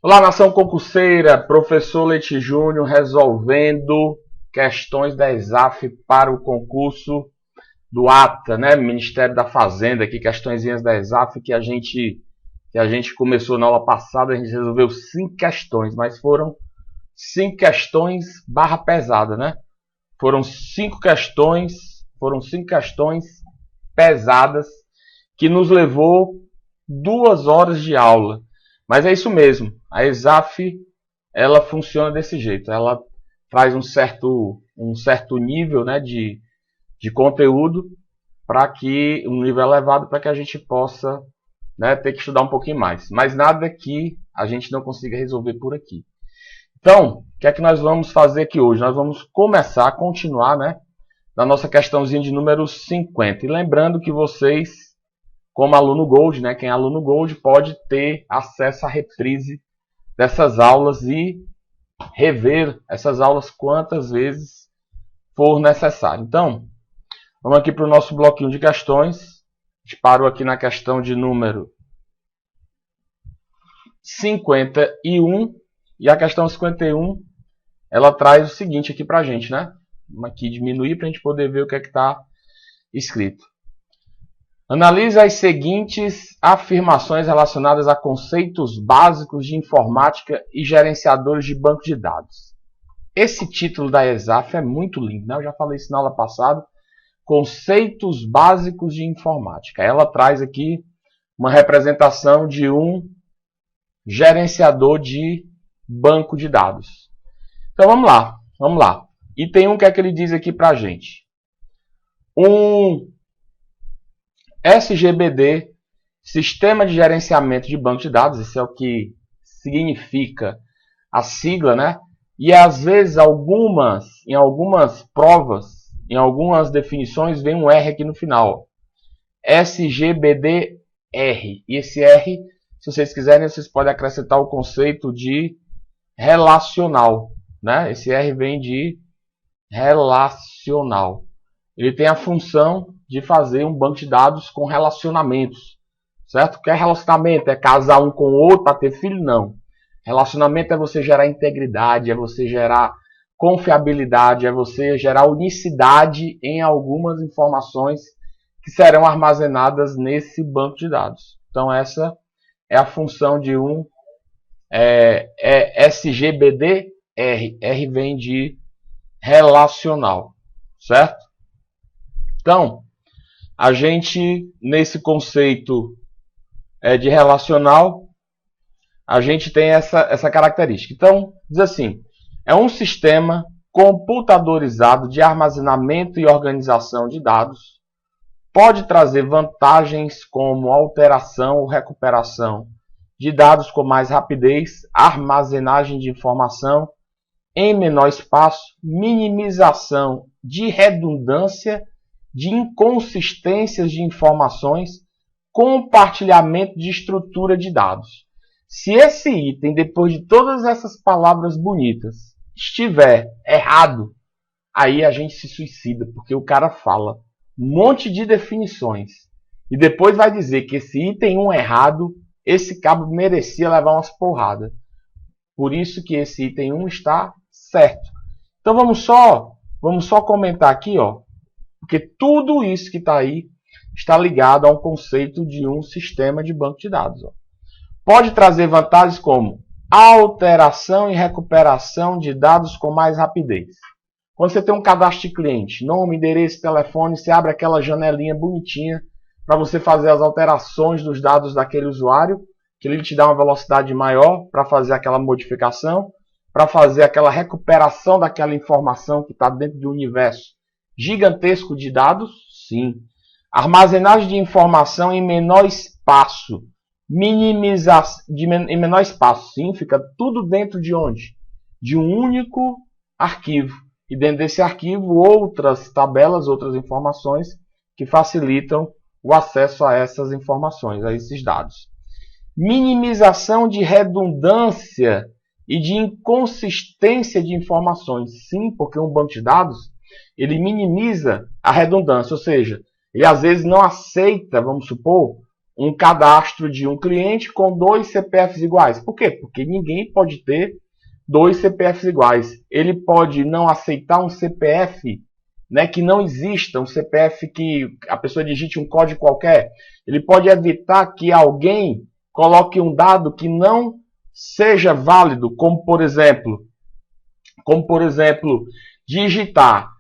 Olá, nação concurseira, professor Leite Júnior resolvendo questões da ESAF para o concurso do ATA, né? Ministério da Fazenda, aqui questõezinhas da ESAF que a gente começou na aula passada, a gente resolveu 5 questões, mas foram 5 questões barra pesada, né? Foram 5 questões pesadas que nos levou 2 horas de aula. Mas é isso mesmo, a ESAF ela funciona desse jeito, ela traz um certo nível, né, de conteúdo para que um nível elevado para que a gente possa, né, ter que estudar um pouquinho mais. Mas nada que a gente não consiga resolver por aqui. Então, o que é que nós vamos fazer aqui hoje? Nós vamos continuar, né, na nossa questãozinha de número 50. E lembrando que vocês, como aluno Gold, né, quem é aluno Gold pode ter acesso à reprise dessas aulas e rever essas aulas quantas vezes for necessário. Então, vamos aqui para o nosso bloquinho de questões. A gente parou aqui na questão de número 51. E a questão 51, ela traz o seguinte aqui para a gente, né? Vamos aqui diminuir para a gente poder ver o que é que está escrito. Analise as seguintes afirmações relacionadas a conceitos básicos de informática e gerenciadores de banco de dados. Esse título da ESAF é muito lindo, né? Eu já falei isso na aula passada. Conceitos básicos de informática. Ela traz aqui uma representação de um gerenciador de banco de dados. Então vamos lá. E tem um que é que ele diz aqui para a gente. Um SGBD, Sistema de Gerenciamento de Banco de Dados, isso é o que significa a sigla, né? E às vezes em algumas provas, em algumas definições, vem um R aqui no final. SGBD-R. E esse R, se vocês quiserem, vocês podem acrescentar o conceito de relacional, né? Esse R vem de relacional. Ele tem a função de fazer um banco de dados com relacionamentos, certo? O que é relacionamento? É casar um com o outro para ter filho? Não. Relacionamento é você gerar integridade, é você gerar confiabilidade, é você gerar unicidade em algumas informações que serão armazenadas nesse banco de dados. Então essa é a função de um SGBD-R. R vem de relacional, certo? Então, a gente, nesse conceito de relacional, a gente tem essa característica. Então, diz assim, é um sistema computadorizado de armazenamento e organização de dados, pode trazer vantagens como alteração ou recuperação de dados com mais rapidez, armazenagem de informação em menor espaço, minimização de redundância, de inconsistências de informações, compartilhamento de estrutura de dados. Se esse item, depois de todas essas palavras bonitas, estiver errado, aí a gente se suicida, porque o cara fala um monte de definições e depois vai dizer que esse item 1 errado, esse cabo merecia levar umas porradas. Por isso que esse item 1 está certo. Então vamos só comentar aqui, ó. Porque tudo isso que está aí está ligado a um conceito de um sistema de banco de dados. Ó. Pode trazer vantagens como alteração e recuperação de dados com mais rapidez. Quando você tem um cadastro de cliente, nome, endereço, telefone, você abre aquela janelinha bonitinha para você fazer as alterações dos dados daquele usuário, que ele te dá uma velocidade maior para fazer aquela modificação, para fazer aquela recuperação daquela informação que está dentro de um universo gigantesco de dados, sim. Armazenagem de informação em menor espaço. Minimização em menor espaço, sim. Fica tudo dentro de onde? De um único arquivo. E dentro desse arquivo, outras tabelas, outras informações que facilitam o acesso a essas informações, a esses dados. Minimização de redundância e de inconsistência de informações, sim, porque um banco de dados ele minimiza a redundância, ou seja, ele às vezes não aceita, vamos supor, um cadastro de um cliente com 2 CPFs iguais. Por quê? Porque ninguém pode ter 2 CPFs iguais. Ele pode não aceitar um CPF, né, que não exista, um CPF que a pessoa digite um código qualquer. Ele pode evitar que alguém coloque um dado que não seja válido, como por exemplo, digitar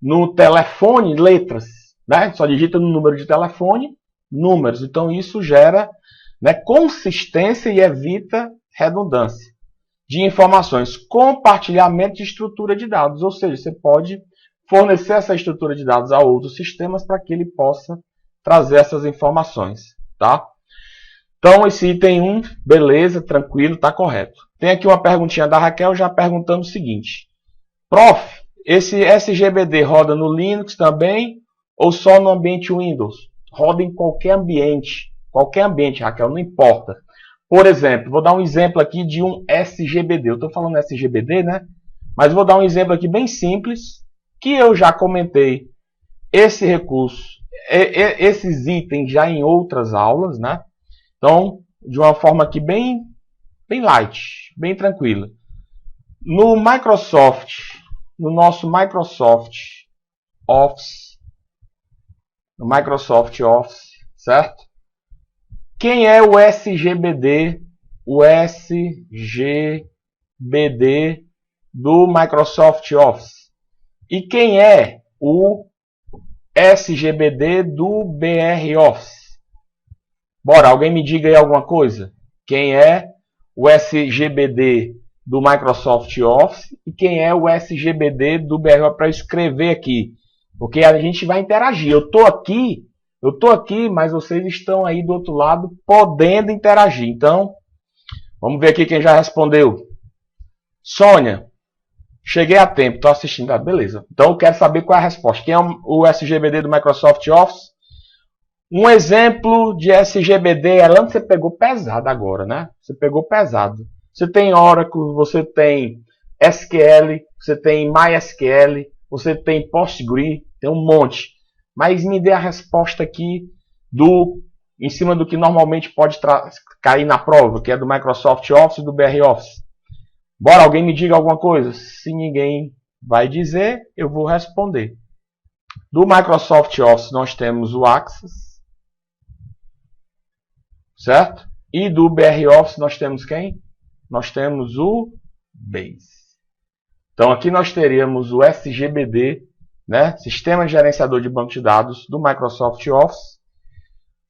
no telefone letras, né? Só digita no número de telefone números. Então isso gera, né, consistência e evita redundância de informações. Compartilhamento de estrutura de dados, ou seja, você pode fornecer essa estrutura de dados a outros sistemas para que ele possa trazer essas informações, tá? Então esse item 1, beleza, tranquilo, está correto. Tem aqui uma perguntinha da Raquel já perguntando o seguinte: Prof, esse SGBD roda no Linux também ou só no ambiente Windows? Roda em qualquer ambiente, Raquel, não importa. Por exemplo, vou dar um exemplo aqui de um SGBD. Eu estou falando SGBD, né? Mas vou dar um exemplo aqui bem simples, que eu já comentei esse recurso, esses itens já em outras aulas, né? Então, de uma forma aqui bem light, bem tranquila. No nosso Microsoft Office, certo? Quem é o SGBD? O SGBD do Microsoft Office. E quem é o SGBD do BR Office? Bora, alguém me diga aí alguma coisa. Quem é o SGBD do Microsoft Office e quem é o SGBD do BR Office, para escrever aqui. Porque a gente vai interagir. Eu estou aqui, mas vocês estão aí do outro lado podendo interagir. Então, vamos ver aqui quem já respondeu. Sônia, cheguei a tempo, estou assistindo. Ah, beleza. Então eu quero saber qual é a resposta. Quem é o SGBD do Microsoft Office? Um exemplo de SGBD, Elano, você pegou pesado agora, né? Você pegou pesado. Você tem Oracle, você tem SQL, você tem MySQL, você tem Postgre, tem um monte. Mas me dê a resposta aqui em cima do que normalmente pode cair na prova, que é do Microsoft Office e do BR Office. Bora, alguém me diga alguma coisa? Se ninguém vai dizer, eu vou responder. Do Microsoft Office nós temos o Access, certo? E do BR Office nós temos quem? Nós temos o Base. Então aqui nós teríamos o SGBD, né? Sistema de Gerenciador de Banco de Dados do Microsoft Office,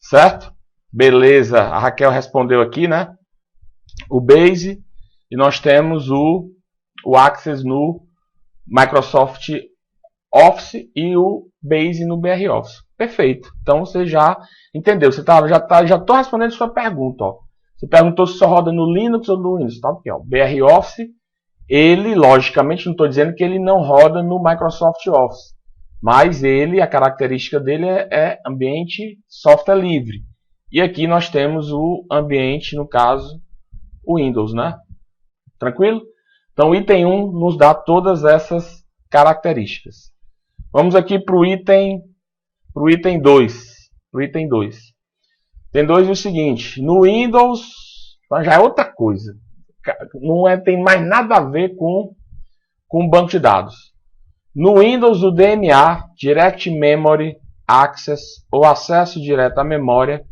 certo? Beleza, a Raquel respondeu aqui, né? O Base, e nós temos o Access no Microsoft Office e o Base no BR Office. Perfeito. Então você já entendeu. Já estou respondendo a sua pergunta. Ó. Você perguntou se só roda no Linux ou no Windows. Tá? Aqui, ó. BR Office, ele, logicamente, não estou dizendo que ele não roda no Microsoft Office. Mas a característica dele é ambiente software livre. E aqui nós temos o ambiente, no caso, o Windows, né? Tranquilo? Então o item 1 nos dá todas essas características. Vamos aqui para o item 2. Item 2 é o seguinte: no Windows, já é outra coisa. Tem mais nada a ver com banco de dados. No Windows, o DMA, Direct Memory Access, ou acesso direto à memória,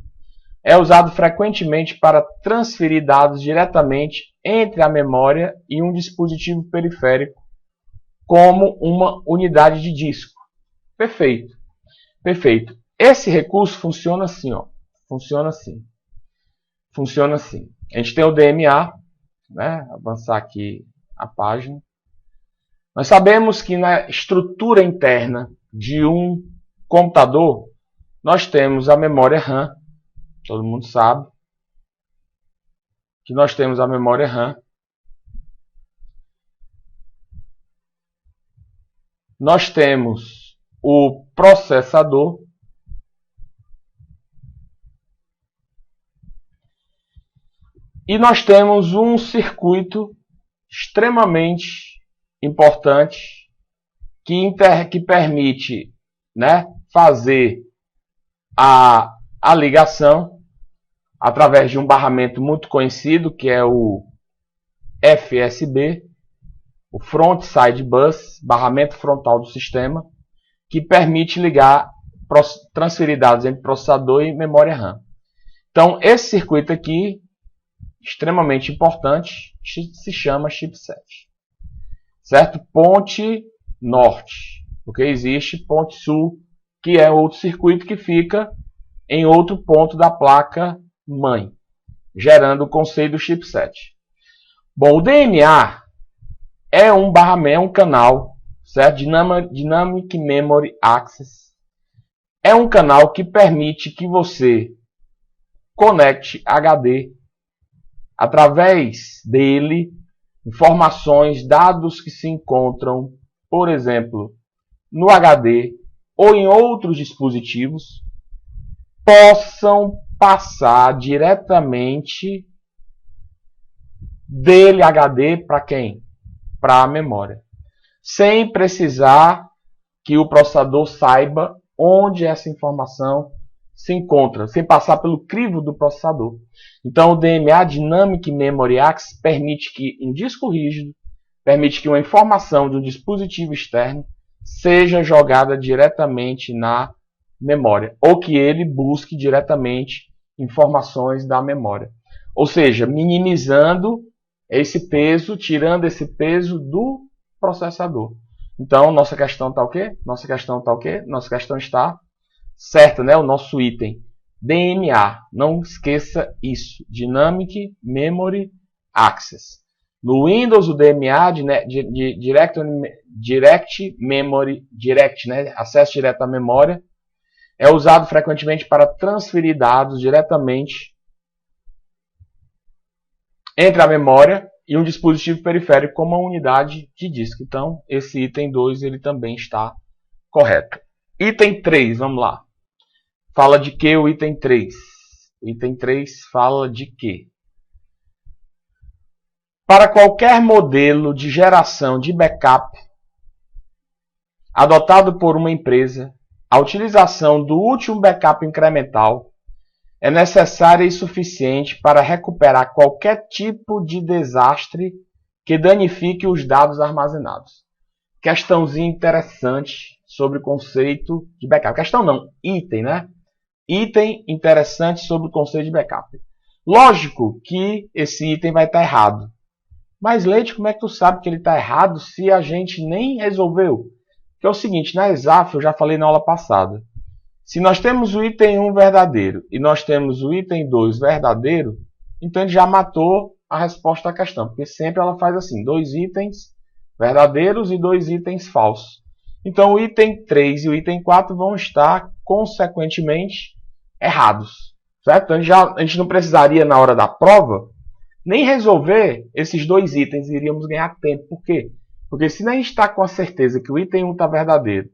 é usado frequentemente para transferir dados diretamente entre a memória e um dispositivo periférico, como uma unidade de disco. Perfeito. Perfeito. Esse recurso funciona assim, ó. Funciona assim. A gente tem o DMA, né? Avançar aqui a página. Nós sabemos que na estrutura interna de um computador, nós temos a memória RAM. Todo mundo sabe que nós temos a memória RAM. Nós temos o processador. E nós temos um circuito extremamente importante que permite, né, fazer a a ligação através de um barramento muito conhecido, que é o FSB, o Front Side Bus, barramento frontal do sistema, que permite ligar, transferir dados entre processador e memória RAM. Então, esse circuito aqui, extremamente importante, se chama chipset. Certo? Ponte norte, porque existe ponte sul, que é outro circuito que fica em outro ponto da placa mãe, gerando o conceito do chipset. Bom, o DMA é um barramento, um canal, certo? Dynamic Memory Access. É um canal que permite que você conecte HD através dele, informações, dados que se encontram, por exemplo, no HD ou em outros dispositivos, possam passar diretamente dele HD para quem? Para a memória. Sem precisar que o processador saiba onde essa informação se encontra, sem passar pelo crivo do processador. Então, o DMA, Dynamic Memory Access, permite que um disco rígido, permite que uma informação de um dispositivo externo seja jogada diretamente na memória, ou que ele busque diretamente informações da memória. Ou seja, minimizando esse peso, tirando esse peso do processador. Então, nossa questão está o quê? Nossa questão está o quê? Nossa questão está certa, né? O nosso item DMA. Não esqueça isso. Dynamic Memory Access. No Windows, o DMA, Direct Memory, né? Acesso direto à memória, é usado frequentemente para transferir dados diretamente entre a memória e um dispositivo periférico como uma unidade de disco. Então, esse item 2 ele também está correto. Item 3, vamos lá. Fala de que o item 3? O item 3 fala de que? Para qualquer modelo de geração de backup adotado por uma empresa, a utilização do último backup incremental é necessária e suficiente para recuperar qualquer tipo de desastre que danifique os dados armazenados. Questãozinha interessante sobre o conceito de backup. Questão não, item, né? Item interessante sobre o conceito de backup. Lógico que esse item vai estar errado. Mas, Leite, como é que tu sabe que ele está errado se a gente nem resolveu? Que é o seguinte, na ESAF, eu já falei na aula passada. Se nós temos o item 1 verdadeiro e nós temos o item 2 verdadeiro, então ele já matou a resposta à questão. Porque sempre ela faz assim, 2 itens verdadeiros e 2 itens falsos. Então o item 3 e o item 4 vão estar, consequentemente, errados. Certo? Então, a gente não precisaria, na hora da prova, nem resolver esses 2 itens, iríamos ganhar tempo. Por quê? Porque se a gente está com a certeza que o item 1 está verdadeiro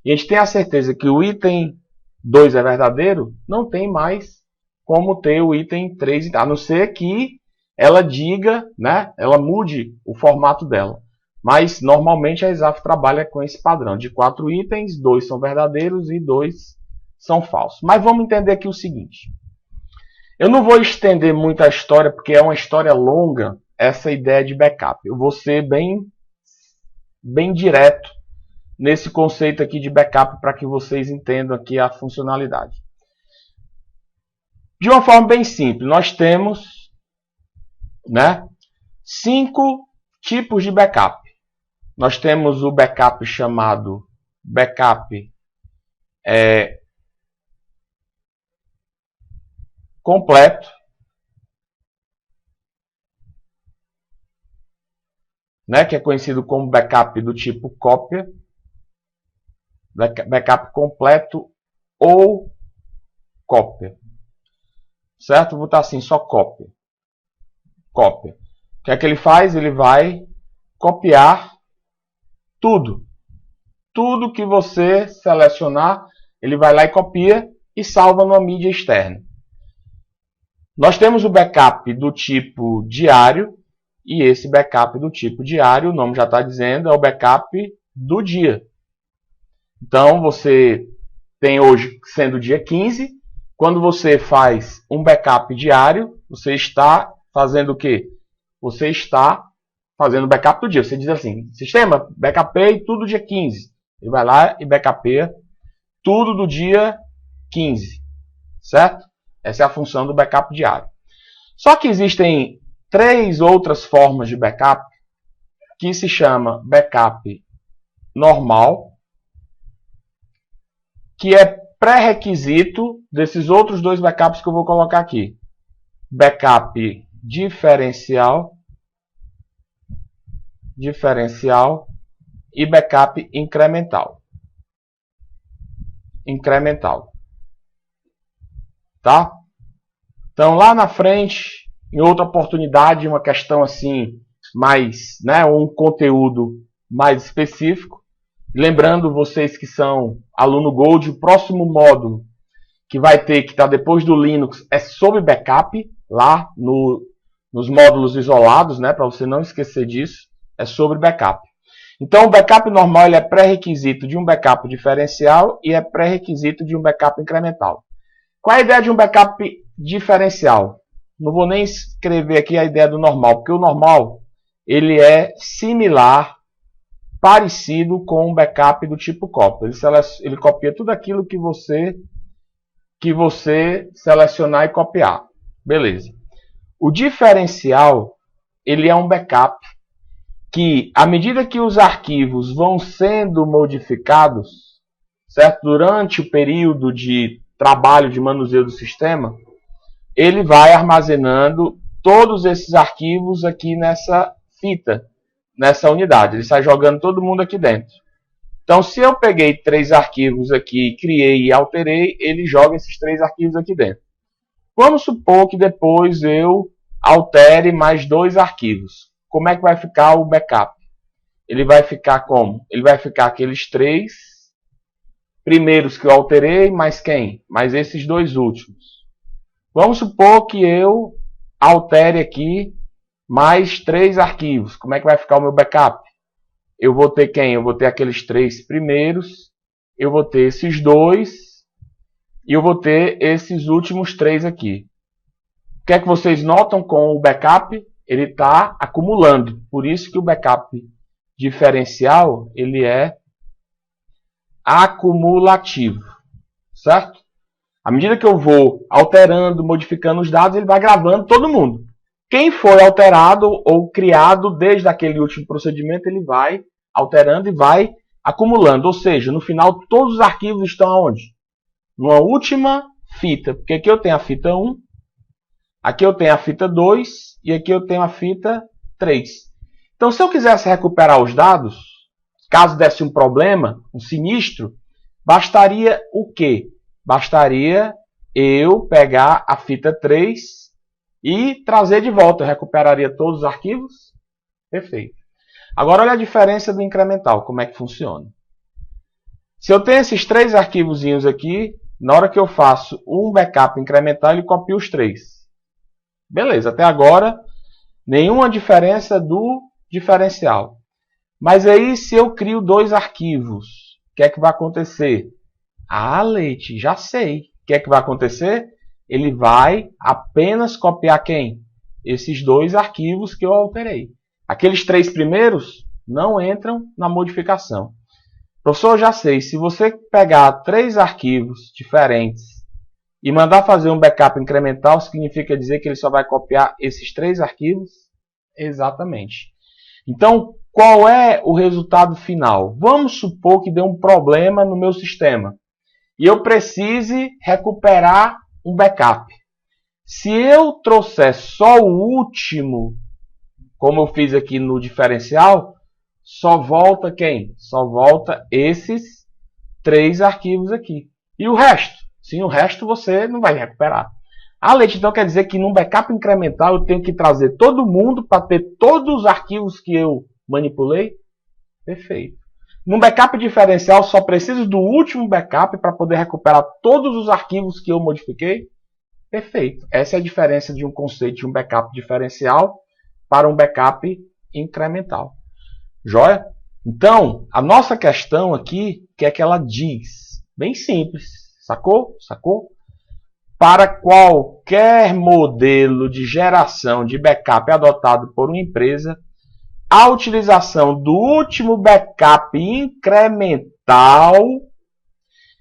e a gente tem a certeza que o item 2 é verdadeiro, não tem mais como ter o item 3, a não ser que ela diga, né, ela mude o formato dela. Mas normalmente a ESAF trabalha com esse padrão de 4 itens, 2 são verdadeiros e 2 são falsos. Mas vamos entender aqui o seguinte. Eu não vou estender muito a história, porque é uma história longa, essa ideia de backup. Eu vou ser bem direto nesse conceito aqui de backup para que vocês entendam aqui a funcionalidade. De uma forma bem simples, nós temos, né, 5 tipos de backup. Nós temos o backup chamado backup completo, né, que é conhecido como backup do tipo cópia, backup completo ou cópia. Certo? Vou botar assim, só cópia. Cópia. O que é que ele faz? Ele vai copiar tudo. Tudo que você selecionar, ele vai lá e copia e salva numa mídia externa. Nós temos o backup do tipo diário, e esse backup do tipo diário, o nome já está dizendo, é o backup do dia. Então, você tem hoje, sendo dia 15, quando você faz um backup diário, você está fazendo o quê? Você está fazendo backup do dia. Você diz assim, sistema, backupei tudo dia 15. Ele vai lá e backupeia tudo do dia 15. Certo? Essa é a função do backup diário. Só que existem 3 outras formas de backup que se chama backup normal, que é pré-requisito desses outros 2 backups que eu vou colocar aqui. Backup diferencial e backup incremental. Tá? Então, lá na frente, em outra oportunidade, uma questão assim, mais, né, um conteúdo mais específico. Lembrando vocês que são aluno Gold, o próximo módulo que vai ter, que está depois do Linux, é sobre backup, lá nos módulos isolados, né, para você não esquecer disso, é sobre backup. Então, o backup normal ele é pré-requisito de um backup diferencial e é pré-requisito de um backup incremental. Qual é a ideia de um backup diferencial? Não vou nem escrever aqui a ideia do normal, porque o normal ele é similar, parecido com um backup do tipo cópia. Ele copia tudo aquilo que você selecionar e copiar. Beleza. O diferencial ele é um backup que, à medida que os arquivos vão sendo modificados, certo? Durante o período de trabalho de manuseio do sistema, ele vai armazenando todos esses arquivos aqui nessa fita, nessa unidade. Ele sai jogando todo mundo aqui dentro. Então, se eu peguei 3 arquivos aqui, criei e alterei, ele joga esses 3 arquivos aqui dentro. Vamos supor que depois eu altere mais 2 arquivos. Como é que vai ficar o backup? Ele vai ficar como? Ele vai ficar aqueles 3 primeiros que eu alterei, mais quem? Mais esses 2 últimos. Vamos supor que eu altere aqui mais 3 arquivos. Como é que vai ficar o meu backup? Eu vou ter quem? Eu vou ter aqueles 3 primeiros, eu vou ter esses 2 e eu vou ter esses últimos 3 aqui. O que é que vocês notam com o backup? Ele está acumulando. Por isso que o backup diferencial ele é acumulativo, certo? À medida que eu vou alterando, modificando os dados, ele vai gravando todo mundo. Quem foi alterado ou criado desde aquele último procedimento, ele vai alterando e vai acumulando. Ou seja, no final, todos os arquivos estão aonde? Numa última fita. Porque aqui eu tenho a fita 1, aqui eu tenho a fita 2 e aqui eu tenho a fita 3. Então, se eu quisesse recuperar os dados, caso desse um problema, um sinistro, bastaria o quê? Bastaria eu pegar a fita 3 e trazer de volta. Eu recuperaria todos os arquivos. Perfeito. Agora, olha a diferença do incremental. Como é que funciona? Se eu tenho esses 3 arquivozinhos aqui, na hora que eu faço um backup incremental, ele copia os 3. Beleza, até agora, nenhuma diferença do diferencial. Mas aí, se eu crio 2 arquivos, o que é que vai acontecer? Ah, Leite, já sei. O que é que vai acontecer? Ele vai apenas copiar quem? Esses 2 arquivos que eu alterei. Aqueles 3 primeiros não entram na modificação. Professor, já sei. Se você pegar 3 arquivos diferentes e mandar fazer um backup incremental, significa dizer que ele só vai copiar esses 3 arquivos? Exatamente. Então, qual é o resultado final? Vamos supor que deu um problema no meu sistema e eu precise recuperar um backup. Se eu trouxer só o último, como eu fiz aqui no diferencial, só volta quem? Só volta esses 3 arquivos aqui. E o resto? Sim, o resto você não vai recuperar. Ah, Leite, então quer dizer que num backup incremental eu tenho que trazer todo mundo para ter todos os arquivos que eu manipulei? Perfeito. Num backup diferencial só preciso do último backup para poder recuperar todos os arquivos que eu modifiquei? Perfeito. Essa é a diferença de um conceito de um backup diferencial para um backup incremental. Joia? Então, a nossa questão aqui, o que é que ela diz? Bem simples. Sacou? Sacou? para qualquer modelo de geração de backup adotado por uma empresa, a utilização do último backup incremental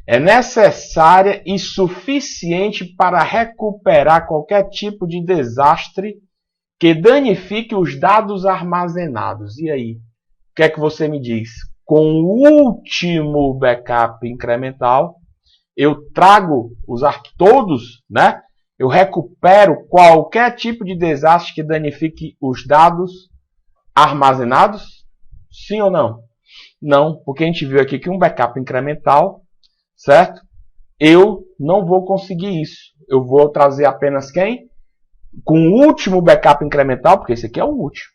é necessária e suficiente para recuperar qualquer tipo de desastre que danifique os dados armazenados. E aí, o que é que você me diz? Com o último backup incremental, eu trago os arquivos todos, né? Eu recupero qualquer tipo de desastre que danifique os dados armazenados? Sim ou não? Não, porque a gente viu aqui que um backup incremental, certo? Eu não vou conseguir isso. Eu vou trazer apenas quem? Com o último backup incremental, porque esse aqui é o último.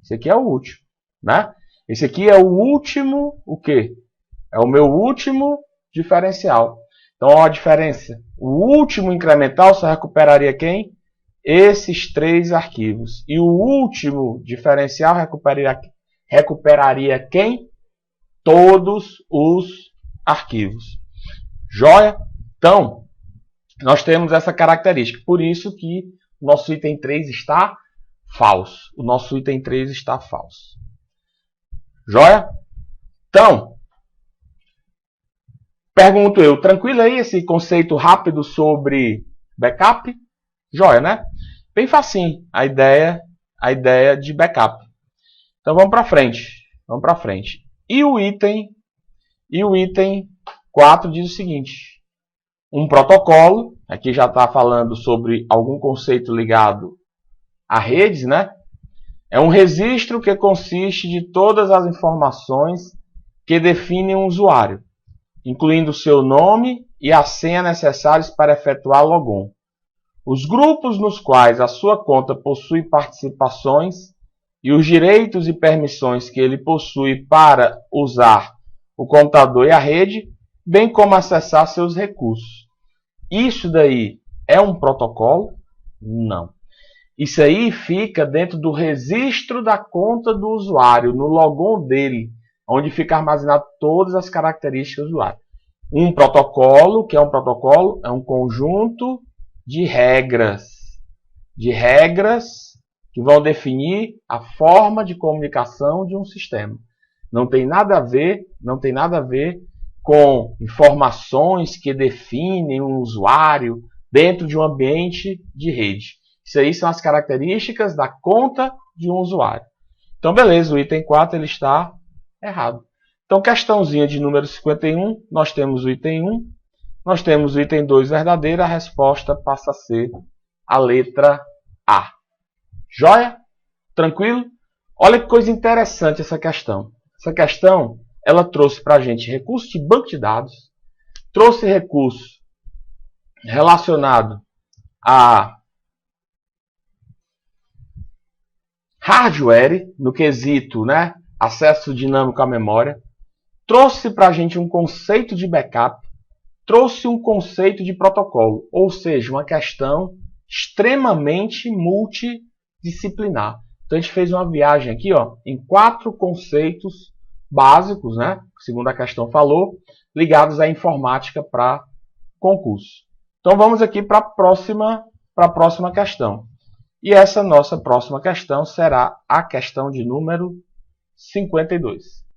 Esse aqui é o último, né? Esse aqui é o último, o quê? É o meu último diferencial. Então, olha a diferença. O último incremental só recuperaria quem? Esses 3 arquivos. E o último diferencial recuperaria quem? Todos os arquivos. Joia? Então, nós temos essa característica. Por isso que o nosso item 3 está falso. O nosso item 3 está falso. Joia? Então, pergunto eu, tranquilo aí esse conceito rápido sobre backup? Joia, né? Bem facinho a ideia de backup. Então vamos para frente. Vamos para frente. E o item 4 diz o seguinte: um protocolo, aqui já está falando sobre algum conceito ligado a redes, né? É um registro que consiste de todas as informações que definem um usuário, incluindo o seu nome e a senha necessários para efetuar logon. Os grupos nos quais a sua conta possui participações e os direitos e permissões que ele possui para usar o computador e a rede, bem como acessar seus recursos. Isso daí é um protocolo? Não. Isso aí fica dentro do registro da conta do usuário, no logon dele, onde fica armazenado todas as características do usuário. Um protocolo, que é um protocolo, é um conjunto de regras que vão definir a forma de comunicação de um sistema. Não tem nada a ver com informações que definem um usuário dentro de um ambiente de rede. Isso aí são as características da conta de um usuário. Então, beleza, o item 4 ele está errado. Então, questãozinha de número 51, nós temos o item 1, nós temos o item 2 verdadeiro, a resposta passa a ser a letra A. Joia? Tranquilo? Olha que coisa interessante essa questão. Essa questão, ela trouxe para a gente recurso de banco de dados, trouxe recurso relacionado a hardware, no quesito, né, acesso dinâmico à memória, trouxe para a gente um conceito de backup, trouxe um conceito de protocolo, ou seja, uma questão extremamente multidisciplinar. Então a gente fez uma viagem aqui, ó, em 4 conceitos básicos, né, segundo a questão falou, ligados à informática para concurso. Então vamos aqui para a próxima questão. E essa nossa próxima questão será a questão de número 52.